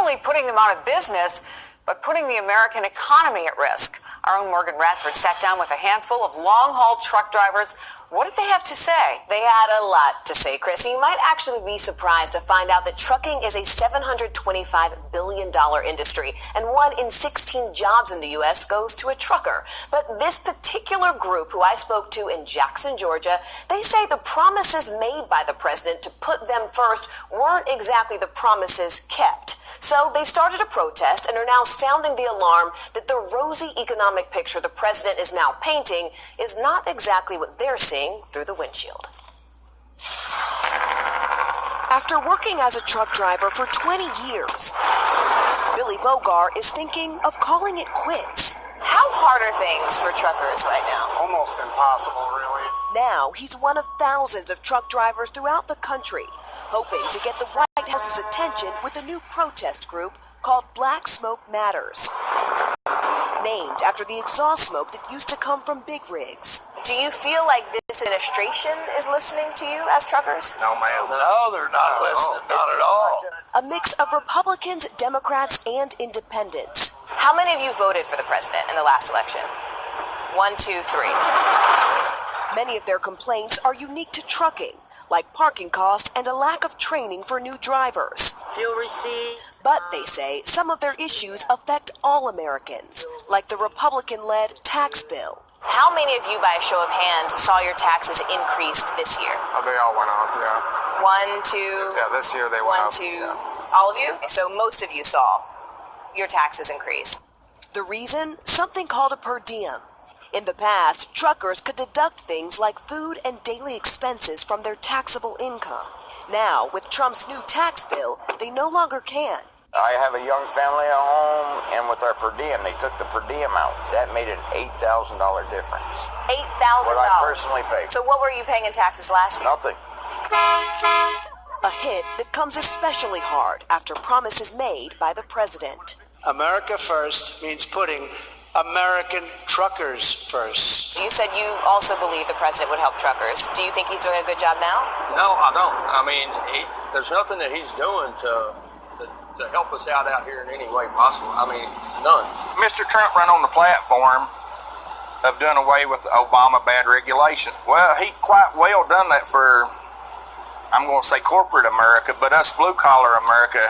only putting them out of business, but putting the American economy at risk. Our own Morgan Radford sat down with a handful of long-haul truck drivers. What did they have to say? They had a lot to say, Chris. You might actually be surprised to find out that trucking is a $725 billion industry, and 1 in 16 jobs in the U.S. goes to a trucker. But this particular group, who I spoke to in Jackson, Georgia, they say the promises made by the president to put them first weren't exactly the promises kept. So they started a protest and are now sounding the alarm that the rosy economic picture the president is now painting is not exactly what they're seeing through the windshield. After working as a truck driver for 20 years, Billy Bogart is thinking of calling it quits. How hard are things for truckers right now? Almost impossible, really. Now he's one of thousands of truck drivers throughout the country, hoping to get the White House's attention with a new protest group called Black Smoke Matters, named after the exhaust smoke that used to come from big rigs. Do you feel like this administration is listening to you as truckers? No, ma'am. No, they're not listening, not at all. A mix of Republicans, Democrats, and independents. How many of you voted for the president in the last election? 1, 2, 3. Many of their complaints are unique to trucking, like parking costs and a lack of training for new drivers. You'll receive. But they say some of their issues affect all Americans, like the Republican-led tax bill. How many of you, by a show of hands, saw your taxes increase this year? Oh, they all went up, yeah. 1, 2. Yeah, this year they went up. 1, 2. Yeah. All of you? So most of you saw your taxes increase. The reason? Something called a per diem. In the past, truckers could deduct things like food and daily expenses from their taxable income. Now, with Trump's new tax bill, they no longer can. I have a young family at home, and with our per diem, they took the per diem out. That made an $8,000 difference. $8,000? What I personally paid. So what were you paying in taxes last year? Nothing. A hit that comes especially hard after promises made by the president. America first means putting American truckers first. You said you also believe the president would help truckers. Do you think he's doing a good job now? No, I don't. I mean, there's nothing that he's doing to help us out here in any way possible. I mean, none. Mr. Trump ran on the platform of doing away with the Obama bad regulation. Well, he quite well done that for, I'm going to say corporate America, but us blue-collar America,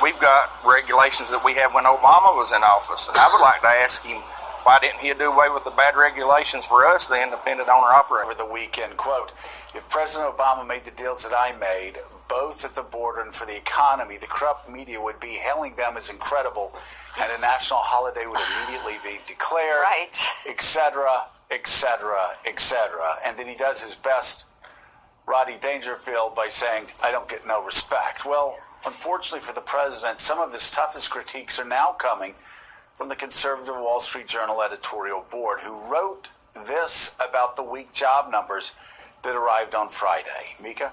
we've got regulations that we had when Obama was in office. And I would like to ask him, why didn't he do away with the bad regulations for us, the independent owner-operator? Over the weekend, quote, if President Obama made the deals that I made, both at the border and for the economy, the corrupt media would be hailing them as incredible, and a national holiday would immediately be declared, right, etc., etc., etc. And then he does his best Rodney Dangerfield by saying, I don't get no respect. Well, unfortunately for the president, some of his toughest critiques are now coming from the conservative Wall Street Journal editorial board, who wrote this about the weak job numbers that arrived on Friday. Mika?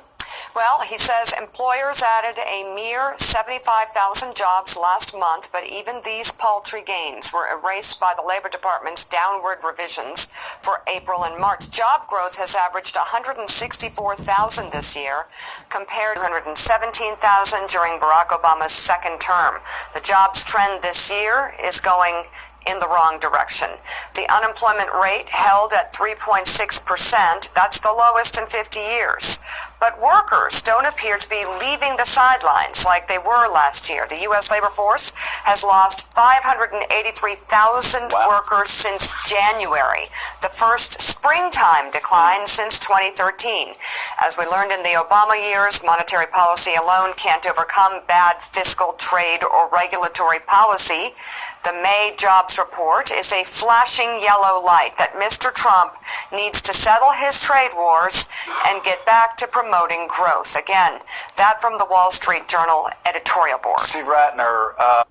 Well, he says employers added a mere 75,000 jobs last month, but even these paltry gains were erased by the Labor Department's downward revisions for April and March. Job growth has averaged 164,000 this year, compared to 117,000 during Barack Obama's second term. The jobs trend this year is going in the wrong direction. The unemployment rate held at 3.6%. That's the lowest in 50 years. But workers don't appear to be leaving the sidelines like they were last year. The U.S. labor force has lost 583,000 workers since January, the first springtime decline since 2013. As we learned in the Obama years, monetary policy alone can't overcome bad fiscal, trade, or regulatory policy. The May jobs report is a flashing yellow light that Mr. Trump needs to settle his trade wars and get back to promoting growth. Again, that from the Wall Street Journal editorial board. Steve Ratner.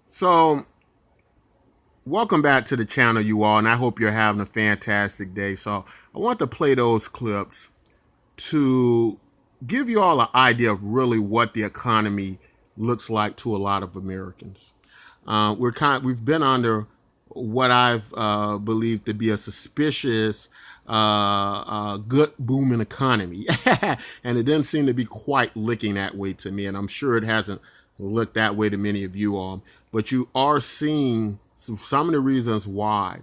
So, welcome back to the channel, you all, and I hope you're having a fantastic day. So, I want to play those clips to give you all an idea of really what the economy looks like to a lot of Americans. We've been under what I've believed to be a suspicious, good booming economy, and it didn't seem to be quite looking that way to me. And I'm sure it hasn't look that way to many of you all, but you are seeing some of the reasons why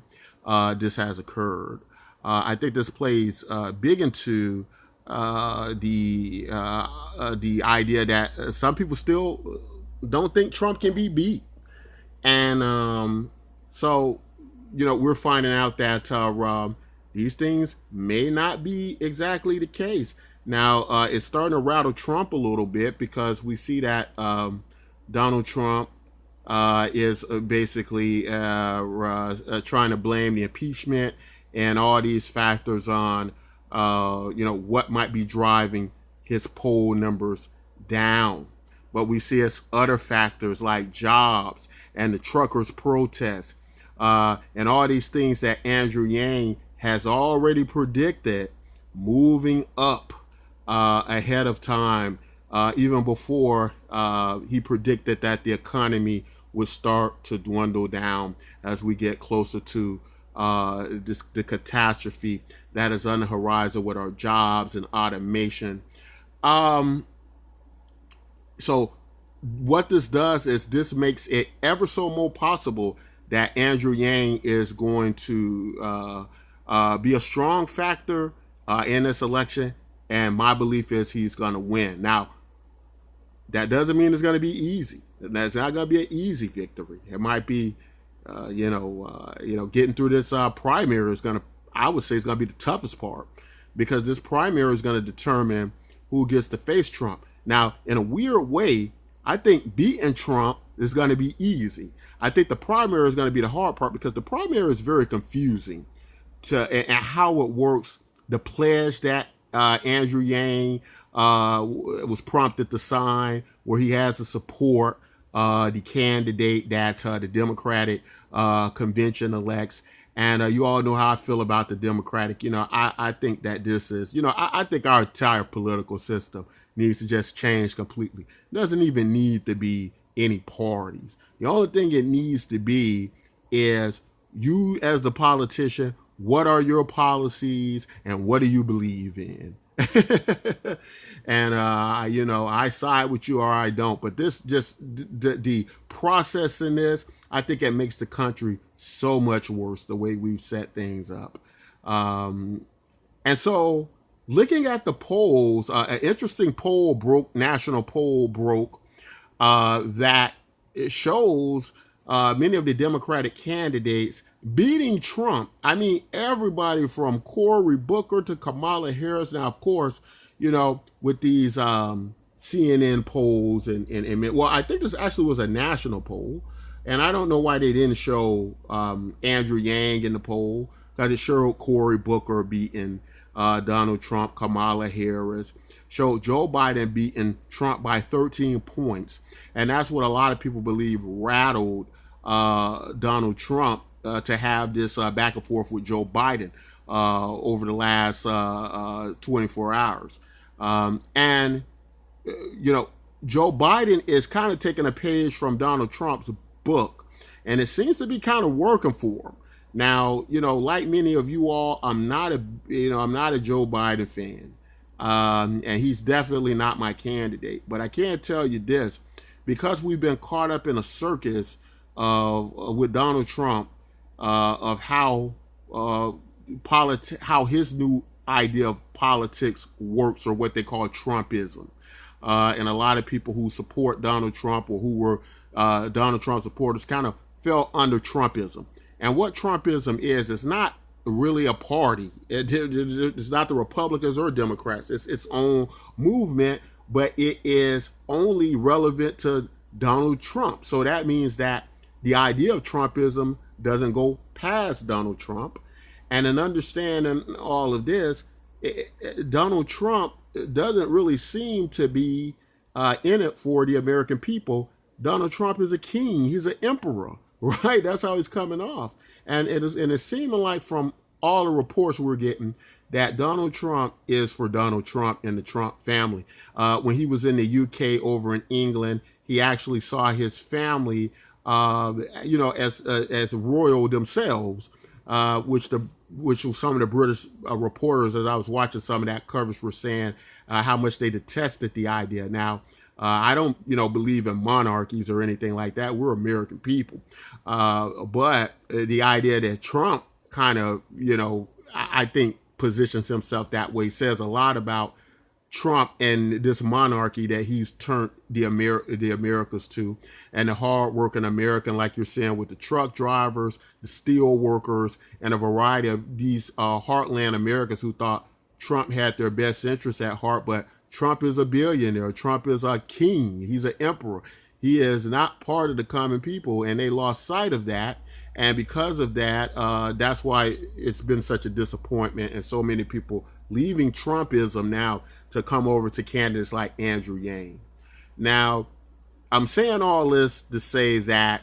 this has occurred. I think this plays big into the idea that some people still don't think Trump can be beat, and so we're finding out that these things may not be exactly the case. Now, it's starting to rattle Trump a little bit because we see that Donald Trump is basically trying to blame the impeachment and all these factors on, what might be driving his poll numbers down. But we see as other factors like jobs and the truckers' protests and all these things that Andrew Yang has already predicted moving up ahead of time, even before he predicted that the economy would start to dwindle down as we get closer to the catastrophe that is on the horizon with our jobs and automation. So what this does is this makes it ever so more possible that Andrew Yang is going to be a strong factor in this election, and my belief is he's going to win. Now, that doesn't mean it's going to be easy. That's not going to be an easy victory. It might be, getting through this primary is going to, I would say, is going to be the toughest part, because this primary is going to determine who gets to face Trump. Now, in a weird way, I think beating Trump is going to be easy. I think the primary is going to be the hard part, because the primary is very confusing and how it works. The pledge that Andrew Yang was prompted to sign, where he has to support the candidate that the Democratic convention elects. And you all know how I feel about the Democratic. I think that this is, I think our entire political system needs to just change completely. It doesn't even need to be any parties. The only thing it needs to be is you as the politician. What are your policies and what do you believe in? And, I side with you or I don't. But this just the process in this, I think it makes the country so much worse the way we've set things up. And so looking at the polls, an interesting national poll broke that it shows many of the Democratic candidates beating Trump. I mean, everybody from Cory Booker to Kamala Harris. Now, of course, with these CNN polls and well, I think this actually was a national poll, and I don't know why they didn't show Andrew Yang in the poll, because it showed Cory Booker beating Donald Trump, Kamala Harris, showed Joe Biden beating Trump by 13 points, and that's what a lot of people believe rattled Donald Trump to have this back and forth with Joe Biden over the last 24 hours. Joe Biden is kind of taking a page from Donald Trump's book, and it seems to be kind of working for him. Now, like many of you all, I'm not a Joe Biden fan, and he's definitely not my candidate. But I can tell you this, because we've been caught up in a circus with Donald Trump, of how his new idea of politics works, or what they call Trumpism. And a lot of people who support Donald Trump, or who were Donald Trump supporters, kind of fell under Trumpism. And what Trumpism is, it's not really a party. It's not the Republicans or Democrats. It's its own movement, but it is only relevant to Donald Trump. So that means that the idea of Trumpism doesn't go past Donald Trump. And in understanding all of this, Donald Trump doesn't really seem to be in it for the American people. Donald Trump is a king. He's an emperor, right? That's how he's coming off. And it's seeming like, from all the reports we're getting, that Donald Trump is for Donald Trump and the Trump family. When he was in the UK over in England, he actually saw his family as royal themselves, which some of the British reporters, as I was watching some of that coverage, were saying how much they detested the idea. Now, I don't, believe in monarchies or anything like that. We're American people. But the idea that Trump kind of, I think positions himself that way says a lot about Trump and this monarchy that he's turned the Americas to, and the hardworking American, like you're saying, with the truck drivers, the steel workers, and a variety of these heartland Americans who thought Trump had their best interests at heart. But Trump is a billionaire. Trump is a king. He's an emperor. He is not part of the common people, and they lost sight of that. And because of that, that's why it's been such a disappointment, and so many people leaving Trumpism now to come over to candidates like Andrew Yang. Now, I'm saying all this to say that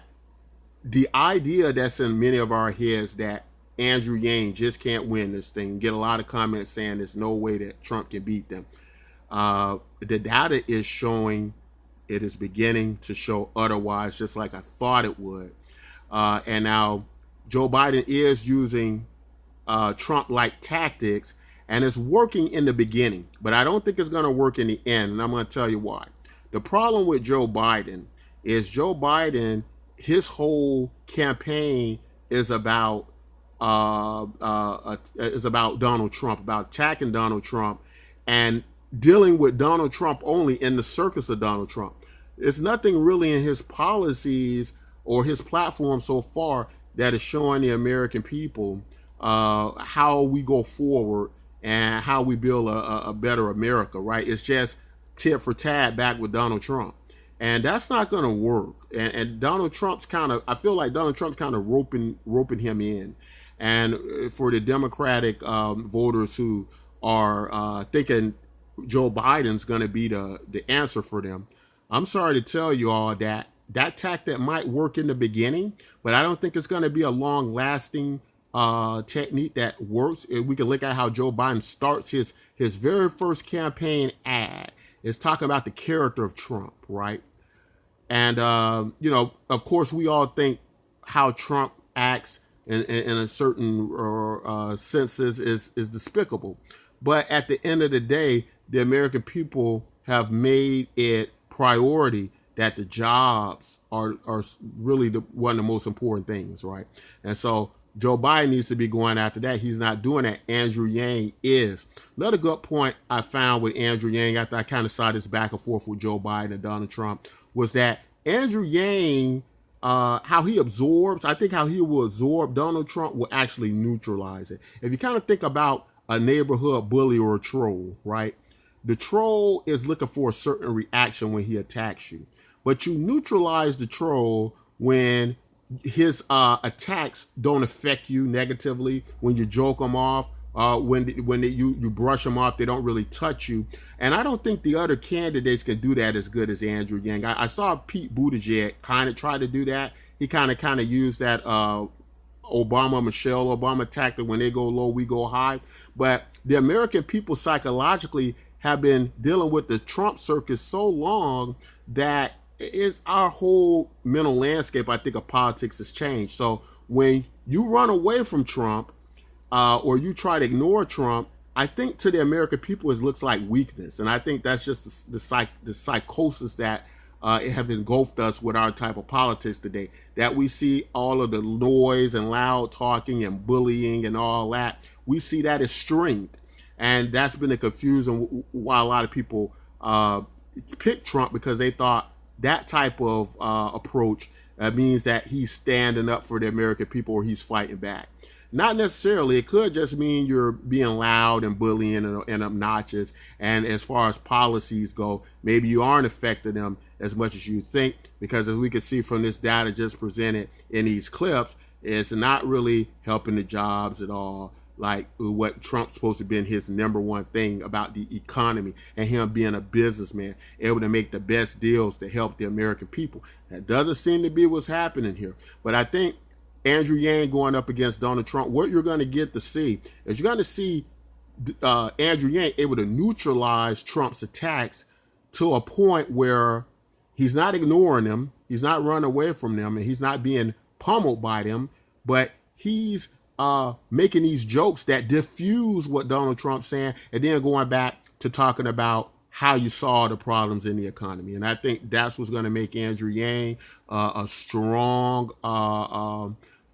the idea that's in many of our heads that Andrew Yang just can't win this thing, get a lot of comments saying there's no way that Trump can beat them. The data is showing, it is beginning to show otherwise, just like I thought it would. And now Joe Biden is using Trump-like tactics, and it's working in the beginning, but I don't think it's going to work in the end, and I'm going to tell you why. The problem with Joe Biden is his whole campaign is about Donald Trump, about attacking Donald Trump and dealing with Donald Trump only in the circus of Donald Trump. There's nothing really in his policies or his platform so far that is showing the American people how we go forward and how we build a better America, right? It's just tit for tat back with Donald Trump. And that's not going to work. And Donald Trump's I feel like Donald Trump's kind of roping him in. And for the Democratic voters who are thinking Joe Biden's going to be the answer for them, I'm sorry to tell you all that tactic might work in the beginning, but I don't think it's going to be a long-lasting technique that works. We can look at how Joe Biden starts his very first campaign ad. It's talking about the character of Trump, right? And, of course, we all think how Trump acts in a certain senses is despicable. But at the end of the day, the American people have made it priority that the jobs are really one of the most important things, right? And so Joe Biden needs to be going after that. He's not doing that. Andrew Yang is. Another good point I found with Andrew Yang after I kind of saw this back and forth with Joe Biden and Donald Trump was that Andrew Yang, how he absorbs, I think how he will absorb Donald Trump will actually neutralize it. If you kind of think about a neighborhood bully or a troll, right? The troll is looking for a certain reaction when he attacks you. But you neutralize the troll when his attacks don't affect you negatively, when you joke them off, when you brush them off, they don't really touch you. And I don't think the other candidates can do that as good as Andrew Yang. I saw Pete Buttigieg kind of try to do that. He kind of used that Michelle Obama tactic, when they go low, we go high. But the American people psychologically have been dealing with the Trump circus so long that is our whole mental landscape, I think, of politics has changed. So when you run away from Trump or you try to ignore Trump, I think to the American people it looks like weakness. And I think that's just the psychosis that have engulfed us with our type of politics today, that we see all of the noise and loud talking and bullying and all that. We see that as strength. And that's been the confusion why a lot of people picked Trump, because they thought that type of approach means that he's standing up for the American people or he's fighting back. Not necessarily. It could just mean you're being loud and bullying and obnoxious. And as far as policies go, maybe you aren't affecting them as much as you think, because as we can see from this data just presented in these clips, it's not really helping the jobs at all. Like what Trump's supposed to be his number one thing about the economy and him being a businessman, able to make the best deals to help the American people. That doesn't seem to be what's happening here. But I think Andrew Yang going up against Donald Trump, what you're going to get to see is you're going to see Andrew Yang able to neutralize Trump's attacks to a point where he's not ignoring them, he's not running away from them, and he's not being pummeled by them, but he's making these jokes that diffuse what Donald Trump's saying, and then going back to talking about how you solve the problems in the economy. And I think that's what's going to make Andrew Yang a strong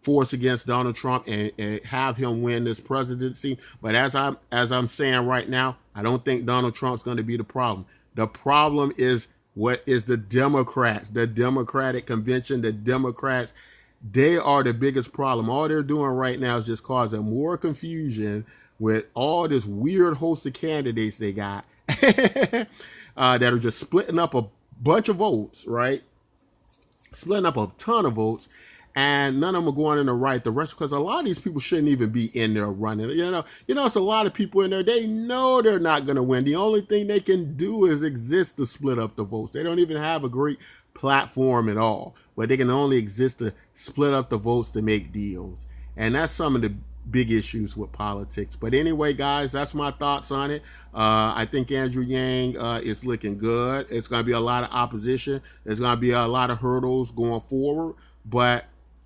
force against Donald Trump and have him win this presidency. But as I'm saying right now, I don't think Donald Trump's going to be the problem. The problem is what is the Democrats, the Democratic convention, the Democrats. They are the biggest problem. All they're doing right now is just causing more confusion with all this weird host of candidates they got that are just splitting up a bunch of votes, right? Splitting up a ton of votes, and none of them are going in the right direction because a lot of these people shouldn't even be in there running. You know, it's a lot of people in there. They know they're not going to win. The only thing they can do is exist to split up the votes. They don't even have a great platform at all, but they can only exist to split up the votes to make deals. And that's some of the big issues with politics. But anyway, guys, that's my thoughts on it. I think Andrew Yang is looking good. It's going to be a lot of opposition. There's going to be a lot of hurdles going forward, but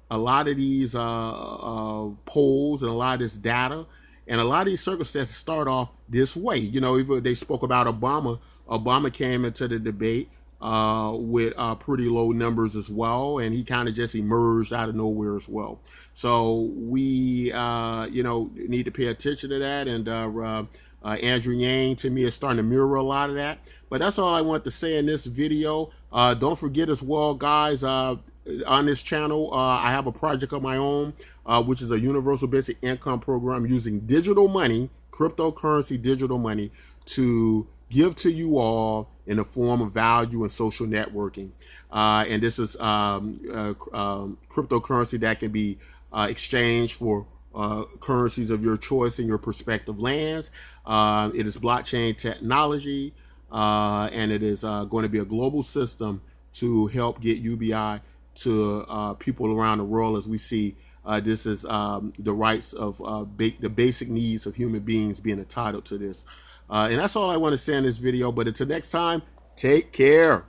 a lot of these polls and a lot of this data and a lot of these circumstances start off this way. You know, even they spoke about Obama. Obama came into the debate with pretty low numbers as well, and he kind of just emerged out of nowhere as well. So we, need to pay attention to that, and Andrew Yang, to me, is starting to mirror a lot of that. But that's all I want to say in this video. Don't forget as well, guys, on this channel, I have a project of my own, which is a universal basic income program using digital money, cryptocurrency digital money, to give to you all in the form of value and social networking. And this is cryptocurrency that can be exchanged for currencies of your choice in your prospective lands. It is blockchain technology, and it is going to be a global system to help get UBI to people around the world. As we see, this is the rights of the basic needs of human beings being entitled to this. And that's all I want to say in this video. But until next time, take care.